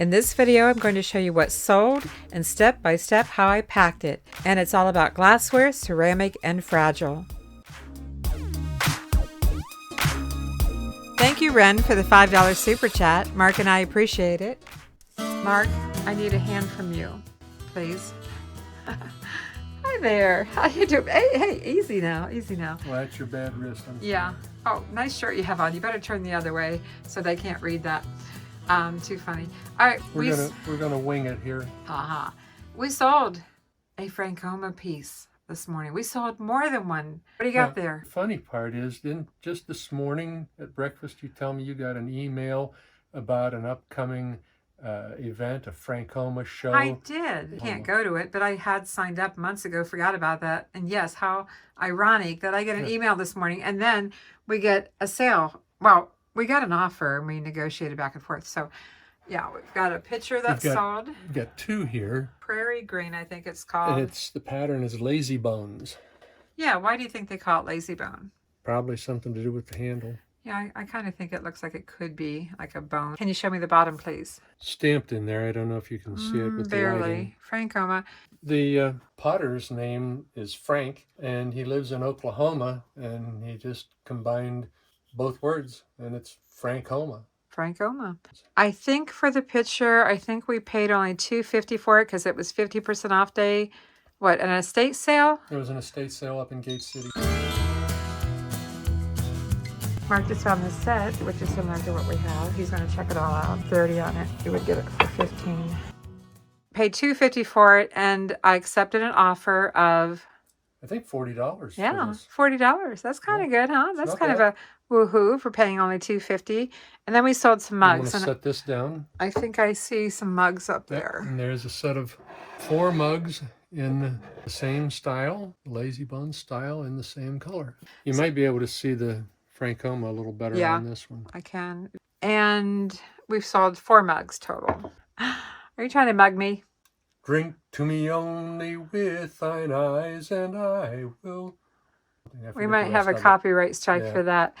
In this video, I'm going to show you what sold and step by step how I packed it. And it's all about glassware, ceramic, and fragile. Thank you, Ren, for the $5 super chat. Mark and I appreciate it. Mark, I need a hand from you, please. Hi there. How you doing? Hey, easy now, easy now. Well, that's your bad wrist. Yeah. Oh, nice shirt you have on. You better turn the other way so they can't read that. Too funny. All right, we're gonna wing it here. We sold a Francoma piece this morning. We sold more than one. What do you got there? The funny part is, didn't just this morning at breakfast you tell me you got an email about an upcoming event, a Francoma show? I did. Can't go to it, but I had signed up months ago, forgot about that. And yes, how ironic that I get an email this morning and then we get a sale. Well, we got an offer and we negotiated back and forth. So yeah, we've got a picture that's sold. We've got two here. Prairie green, I think it's called. And the pattern is lazy bones. Yeah, why do you think they call it lazy bone? Probably something to do with the handle. Yeah, I kind of think it looks like it could be like a bone. Can you show me the bottom, please? Stamped in there. I don't know if you can see it with barely. the lighting. Francoma. The potter's name is Frank, and he lives in Oklahoma, and he just combined both words, and it's Francoma. Francoma. I think for the picture, I think we paid only $2.50 for it because it was 50% off day. What, an estate sale? It was an estate sale up in Gate City. Mark just found this set, which is similar to what we have. He's going to check it all out. 30 on it. He would get it for 15. Paid $2.50 for it, and I accepted an offer of, I think $40. Yeah, $40. That's kind of good, huh? That's kind of a woohoo for paying only $2.50. And then we sold some mugs. I'm going to set this down. I think I see some mugs up there. And there's a set of 4 mugs in the same style, lazy bone style, in the same color. You might be able to see the Francoma a little better on this one. I can. And we've sold 4 mugs total. Are you trying to mug me? Drink to me only with thine eyes, and I will. We might have a copyright strike for that.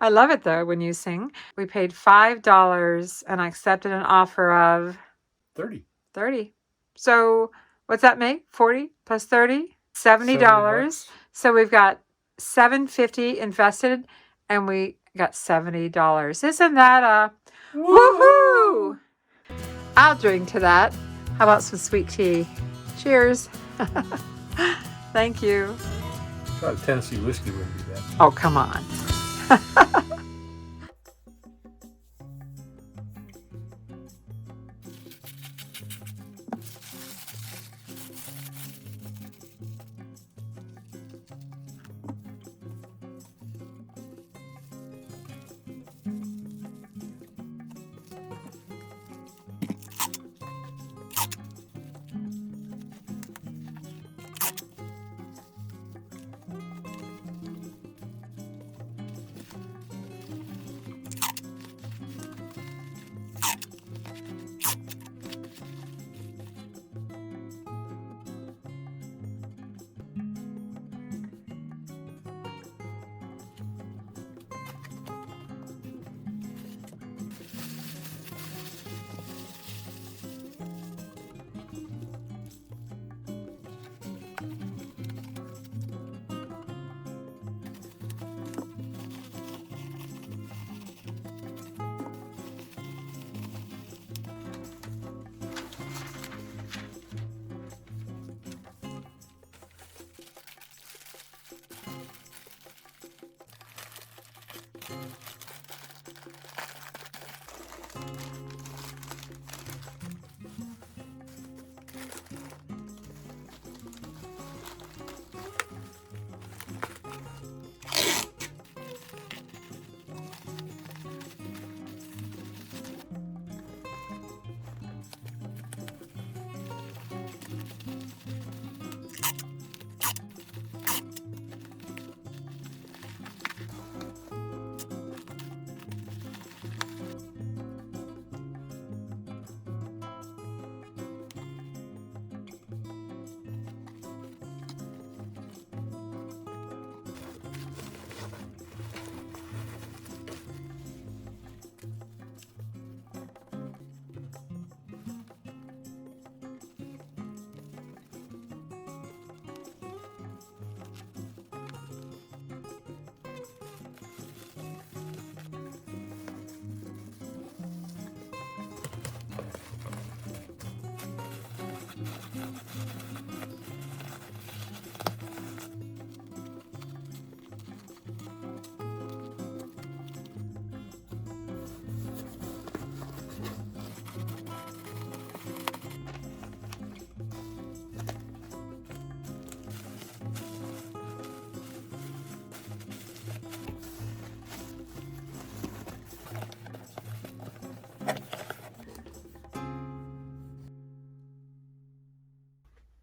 I love it though when you sing. We paid $5 and I accepted an offer of 30. So what's that make? 40 plus 30? $70. So we've got $7.50 invested and we got $70. Isn't that a woohoo? I'll drink to that. How about some sweet tea? Cheers. Thank you. Try a Tennessee whiskey wouldn't do that. Oh, come on.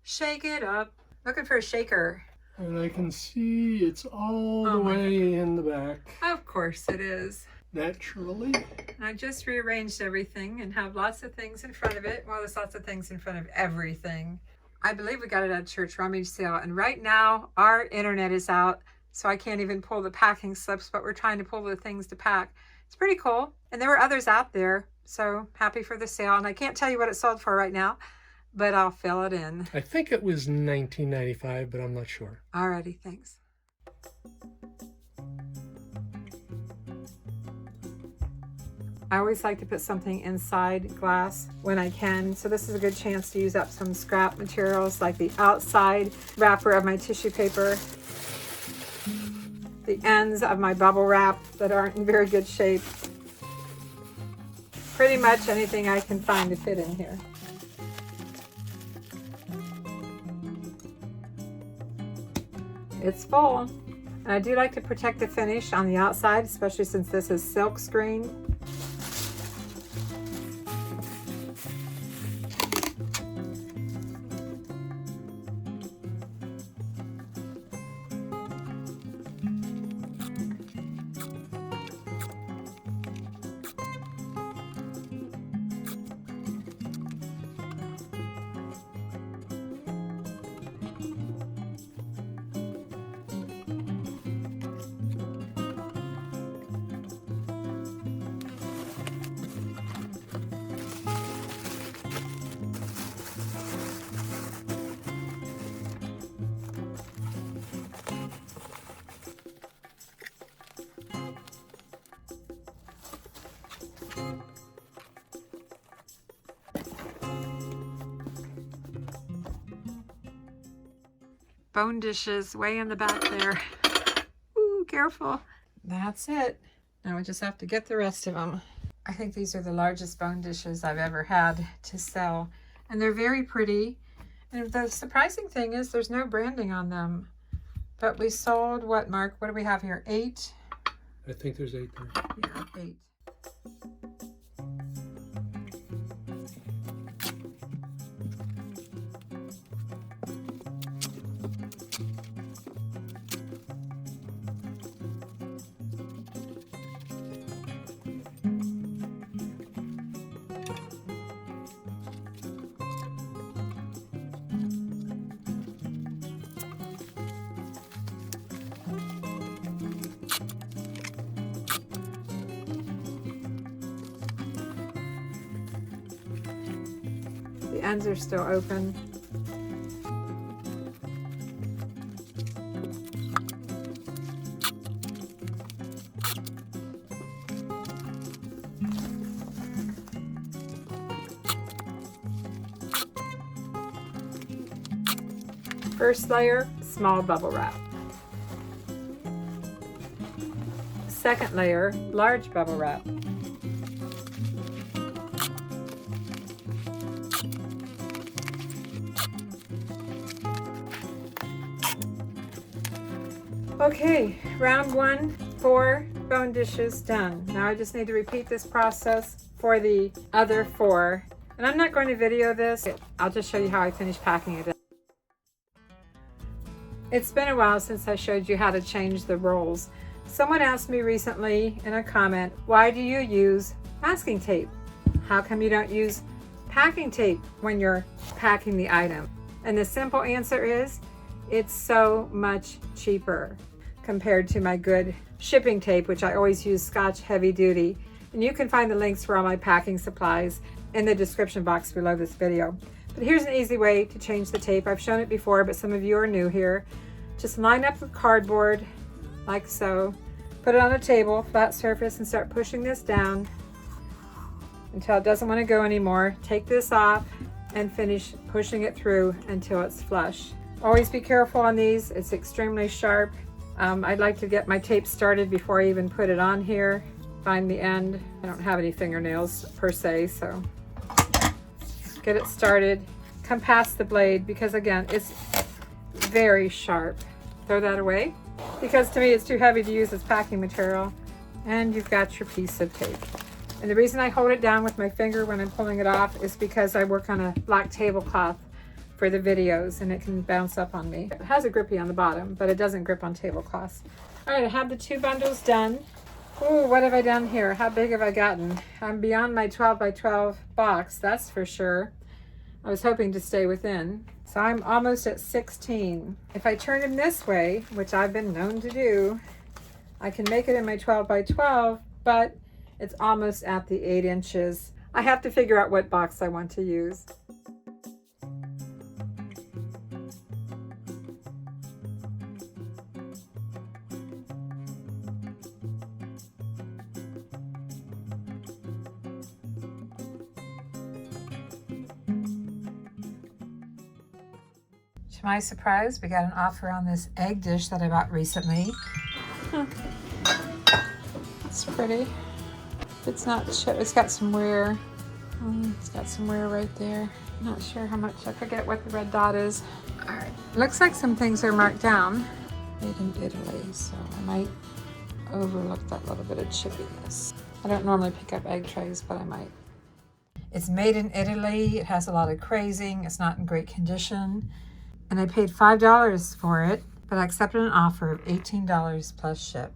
Shake it up. Looking for a shaker. And I can see it's all the my way in the back. Of course it is. Naturally. I just rearranged everything and have lots of things in front of it. Well, there's lots of things in front of everything. I believe we got it at a church rummage sale. And right now our internet is out, so I can't even pull the packing slips, but we're trying to pull the things to pack. It's pretty cool. And there were others out there, so happy for the sale. And I can't tell you what it sold for right now, but I'll fill it in. I think it was $19.95, but I'm not sure. Alrighty, thanks. I always like to put something inside glass when I can, so this is a good chance to use up some scrap materials like the outside wrapper of my tissue paper, the ends of my bubble wrap that aren't in very good shape. Pretty much anything I can find to fit in here. It's full. And I do like to protect the finish on the outside, especially since this is silk screen. Bone dishes way in the back there. Ooh, careful. That's it. Now we just have to get the rest of them. I think these are the largest bone dishes I've ever had to sell. And they're very pretty. And the surprising thing is there's no branding on them. But we sold, what, Mark? What do we have here? 8? I think there's 8 there. Yeah, 8. The ends are still open. First layer, small bubble wrap. Second layer, large bubble wrap. Okay, round 1, 4 bone dishes done. Now I just need to repeat this process for the other 4. And I'm not going to video this. I'll just show you how I finish packing it. It's been a while since I showed you how to change the rolls. Someone asked me recently in a comment, why do you use masking tape? How come you don't use packing tape when you're packing the item? And the simple answer is, it's so much cheaper compared to my good shipping tape, which I always use Scotch Heavy Duty. And you can find the links for all my packing supplies in the description box below this video. But here's an easy way to change the tape. I've shown it before, but some of you are new here. Just line up the cardboard like so. Put it on a table, flat surface, and start pushing this down until it doesn't want to go anymore. Take this off and finish pushing it through until it's flush. Always be careful on these. It's extremely sharp. I'd like to get my tape started before I even put it on here. Find the end. I don't have any fingernails per se, so get it started. Come past the blade because again, it's very sharp. Throw that away because to me it's too heavy to use as packing material. And you've got your piece of tape. And the reason I hold it down with my finger when I'm pulling it off is because I work on a black tablecloth for the videos, and it can bounce up on me. It has a grippy on the bottom, but it doesn't grip on tablecloths. All right, I have the 2 bundles done. Ooh, what have I done here? How big have I gotten? I'm beyond my 12 by 12 box, that's for sure. I was hoping to stay within. So I'm almost at 16. If I turn them this way, which I've been known to do, I can make it in my 12 by 12, but it's almost at the 8 inches. I have to figure out what box I want to use. To my surprise, we got an offer on this egg dish that I bought recently. It's pretty. It's not, it's got some wear. It's got some wear right there. Not sure how much, I forget what the red dot is. All right, looks like some things are marked down. Made in Italy, so I might overlook that little bit of chippiness. I don't normally pick up egg trays, but I might. It's made in Italy. It has a lot of crazing. It's not in great condition. And I paid $5 for it, but I accepted an offer of $18 plus ship.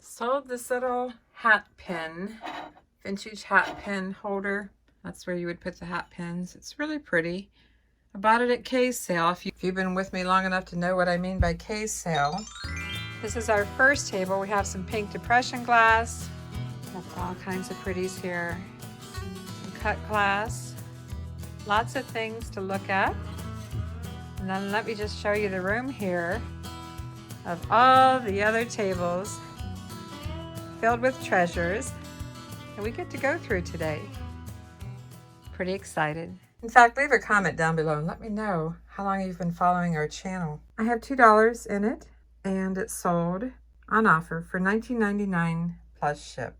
Sold this little hat pin, vintage hat pin holder. That's where you would put the hat pins. It's really pretty. I bought it at Kay's sale. If you've been with me long enough to know what I mean by Kay's sale. This is our first table. We have some pink depression glass. Got all kinds of pretties here. Some cut glass. Lots of things to look at. And then let me just show you the room here of all the other tables filled with treasures that we get to go through today. Pretty excited. In fact, leave a comment down below and let me know how long you've been following our channel. I have $2 in it, and it's sold on offer for $19.99 plus ship.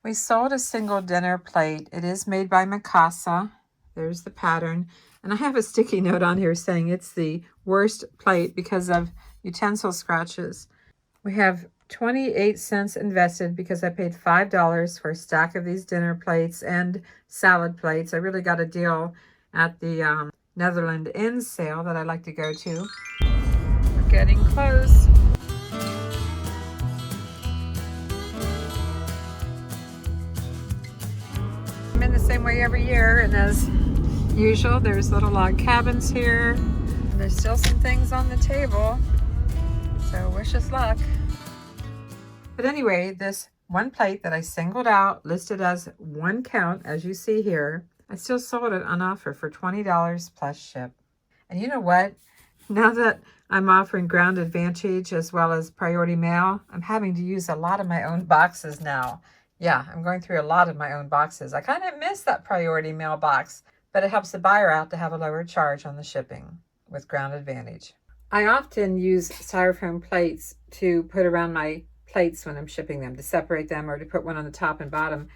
We sold a single dinner plate. It is made by Mikasa. There's the pattern. And I have a sticky note on here saying it's the worst plate because of utensil scratches. We have 28 cents invested because I paid $5 for a stack of these dinner plates and salad plates. I really got a deal at the Netherlands Inn sale that I like to go to. We're getting close. I'm in the same way every year, and as usual, there's little log cabins here. And there's still some things on the table, so wish us luck. But anyway, this one plate that I singled out, listed as one count, as you see here, I still sold it on offer for $20 plus ship. And you know what? Now that I'm offering Ground Advantage as well as Priority Mail, I'm having to use a lot of my own boxes now. Yeah, I'm going through a lot of my own boxes. I kind of miss that Priority Mail box, but it helps the buyer out to have a lower charge on the shipping with Ground Advantage. I often use styrofoam plates to put around my plates when I'm shipping them, to separate them or to put one on the top and bottom.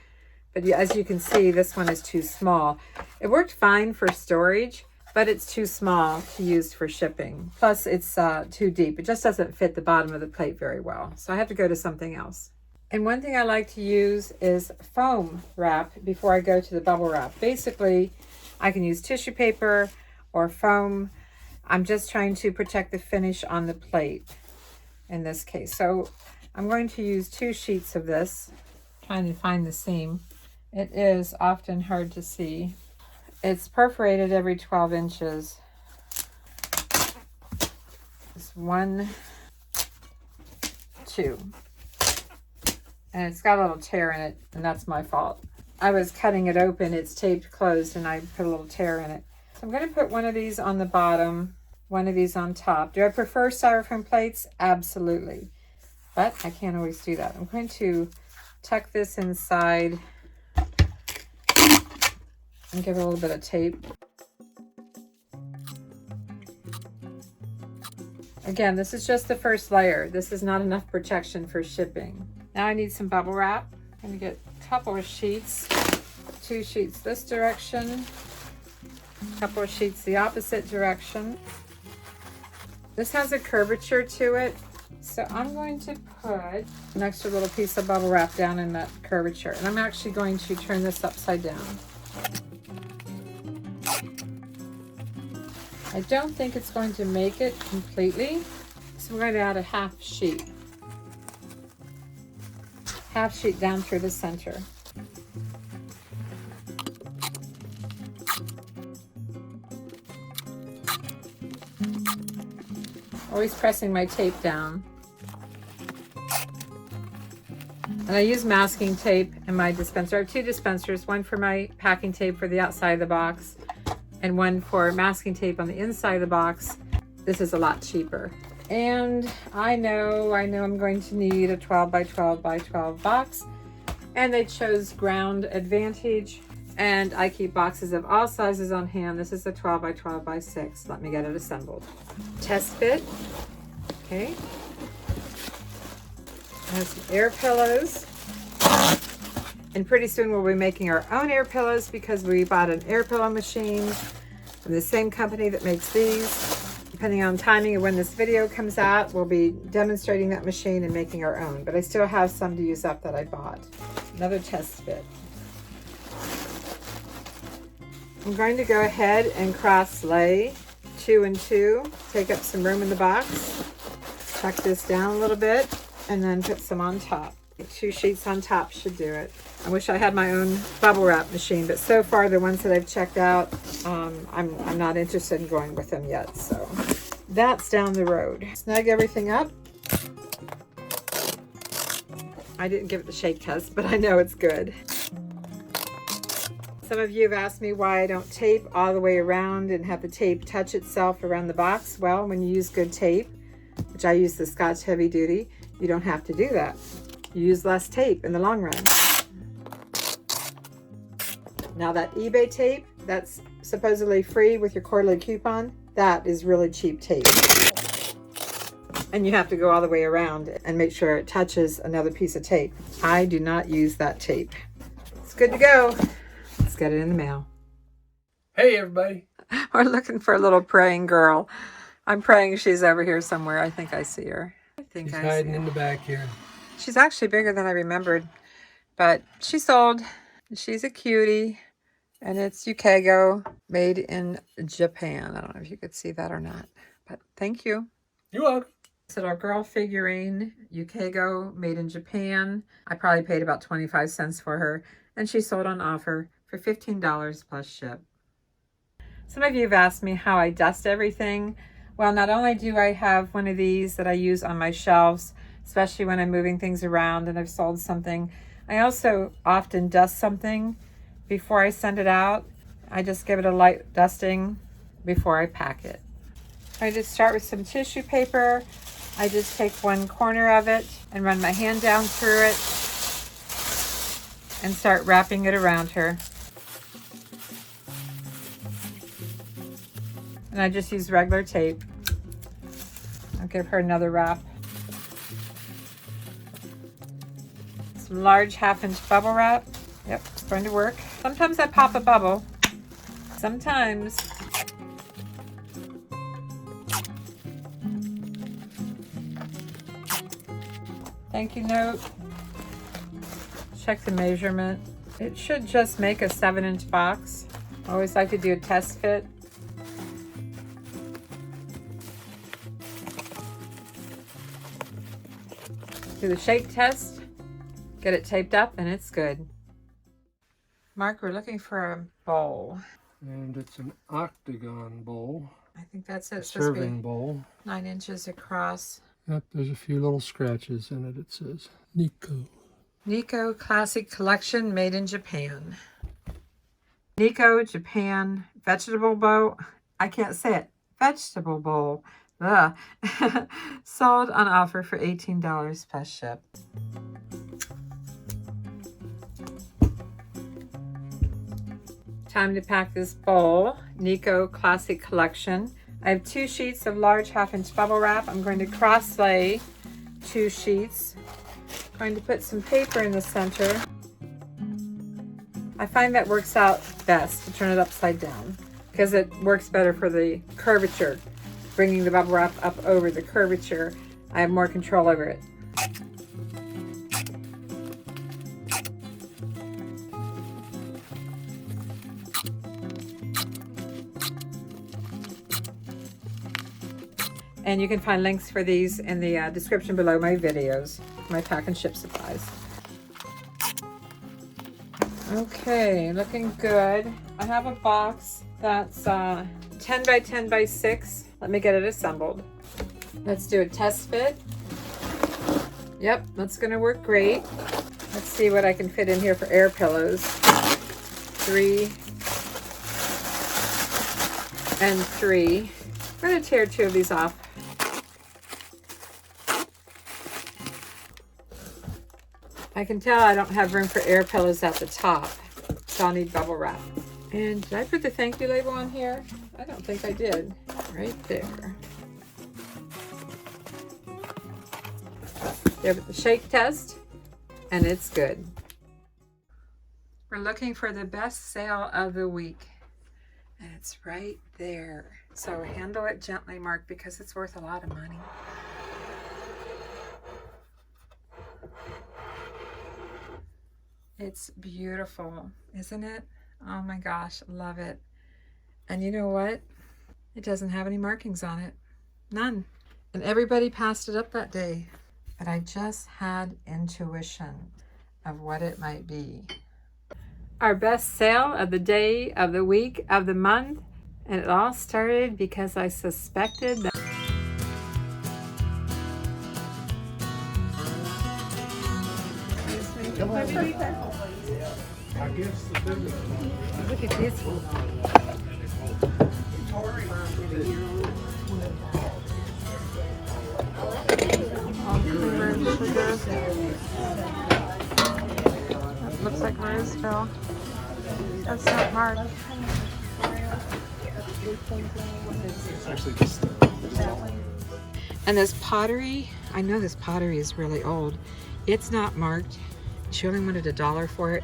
But as you can see, this one is too small. It worked fine for storage, but it's too small to use for shipping. Plus, it's too deep. It just doesn't fit the bottom of the plate very well. So I have to go to something else. And one thing I like to use is foam wrap before I go to the bubble wrap. Basically, I can use tissue paper or foam. I'm just trying to protect the finish on the plate in this case. So I'm going to use 2 sheets of this, trying to find the seam. It is often hard to see. It's perforated every 12 inches. It's 1, 2. And it's got a little tear in it, and that's my fault. I was cutting it open, it's taped closed, and I put a little tear in it. So I'm going to put one of these on the bottom, one of these on top. Do I prefer styrofoam plates? Absolutely. But I can't always do that. I'm going to tuck this inside and give it a little bit of tape. Again, this is just the first layer. This is not enough protection for shipping. Now I need some bubble wrap. I'm going to get a couple of sheets, 2 sheets this direction, a couple of sheets the opposite direction. This has a curvature to it, so I'm going to put an extra little piece of bubble wrap down in that curvature, and I'm actually going to turn this upside down. I don't think it's going to make it completely, so we're going to add a half sheet down through the center. Always pressing my tape down. And I use masking tape in my dispenser. I have 2 dispensers, one for my packing tape for the outside of the box and one for masking tape on the inside of the box. This is a lot cheaper. And I know I'm going to need a 12 by 12 by 12 box. And they chose Ground Advantage. And I keep boxes of all sizes on hand. This is a 12 by 12 by 6. Let me get it assembled. Test fit. Okay. I have some air pillows. And pretty soon we'll be making our own air pillows because we bought an air pillow machine from the same company that makes these. Depending on timing of when this video comes out, we'll be demonstrating that machine and making our own. But I still have some to use up that I bought. Another test fit. I'm going to go ahead and cross lay 2 and 2. Take up some room in the box. Tuck this down a little bit and then put some on top. 2 sheets on top should do it. I wish I had my own bubble wrap machine, but so far the ones that I've checked out, I'm not interested in going with them yet. So that's down the road. Snug everything up. I didn't give it the shake test, but I know it's good. Some of you have asked me why I don't tape all the way around and have the tape touch itself around the box. Well, when you use good tape, which I use the Scotch Heavy Duty, you don't have to do that. You use less tape in the long run. Now that eBay tape that's supposedly free with your quarterly coupon, that is really cheap tape. And you have to go all the way around and make sure it touches another piece of tape. I do not use that tape. It's good to go. Let's get it in the mail. Hey, everybody. We're looking for a little praying girl. I'm praying she's over here somewhere. I think I see her. She's hiding in the back here. She's actually bigger than I remembered, but she sold. She's a cutie, and it's Yukago, made in Japan. I don't know if you could see that or not, but thank you. You're welcome. It's a little girl figurine, Yukago, made in Japan. I probably paid about 25 cents for her, and she sold on offer for $15 plus ship. Some of you have asked me how I dust everything. Well, not only do I have one of these that I use on my shelves, especially when I'm moving things around and I've sold something, I also often dust something before I send it out. I just give it a light dusting before I pack it. I just start with some tissue paper. I just take one corner of it and run my hand down through it and start wrapping it around her. And I just use regular tape. I'll give her another wrap. Some large 1/2-inch bubble wrap. Yep, it's going to work. Sometimes I pop a bubble. Sometimes. Thank you note. Check the measurement. It should just make a 7-inch box. I always like to do a test fit. Do the shake test, get it taped up, and it's good. Mark, we're looking for a bowl. And it's an octagon bowl. I think that's it. It's Serving bowl. 9 inches across. Yep, there's a few little scratches in it. It says Nico. Nico Classic Collection, made in Japan. Nico, Japan, vegetable bowl. I can't say it. Vegetable bowl. Ugh. Sold on offer for $18 plus ship. Time to pack this bowl. Nico Classic Collection. I have 2 sheets of large 1/2-inch bubble wrap. I'm going to cross lay 2 sheets. I'm going to put some paper in the center. I find that works out best to turn it upside down because it works better for the curvature. Bringing the bubble wrap up over the curvature, I have more control over it. And you can find links for these in the description below my videos, my pack and ship supplies. Okay, looking good. I have a box that's 10 by 10 by 6. Let me get it assembled. Let's do a test fit. Yep, that's gonna work great. Let's see what I can fit in here for air pillows. 3 and 3. I'm gonna tear 2 of these off. I can tell I don't have room for air pillows at the top, so I'll need bubble wrap. And did I put the thank you label on here? I don't think I did. Right there. Give it the shake test, and it's good. We're looking for the best sale of the week, and it's right there. So handle it gently, Mark, because it's worth a lot of money. It's beautiful, isn't it? Oh my gosh, love it. And you know what? It doesn't have any markings on it. None. And everybody passed it up that day. But I just had intuition of what it might be. Our best sale of the day, of the week, of the month. And it all started because I suspected that look at this one. That looks like Roseville. That's not marked. It's actually just that one. And this pottery, I know this pottery is really old. It's not marked. She only wanted $1 for it.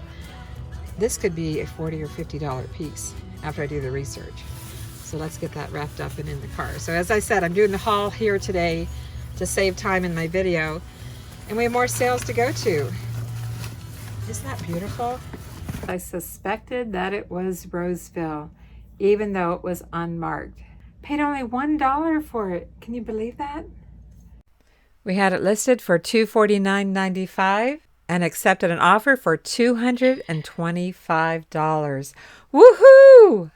This could be a $40 or $50 piece after I do the research. So let's get that wrapped up and in the car. So as I said, I'm doing the haul here today to save time in my video. And we have more sales to go to. Isn't that beautiful? I suspected that it was Roseville, even though it was unmarked. Paid only $1 for it. Can you believe that? We had it listed for $249.95 and accepted an offer for $225. Woohoo!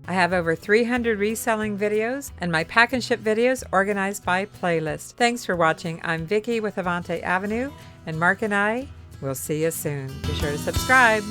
I have over 300 reselling videos and my pack and ship videos organized by playlist. Thanks for watching. I'm Vicki with Avante Avenue, and Mark and I will see you soon. Be sure to subscribe.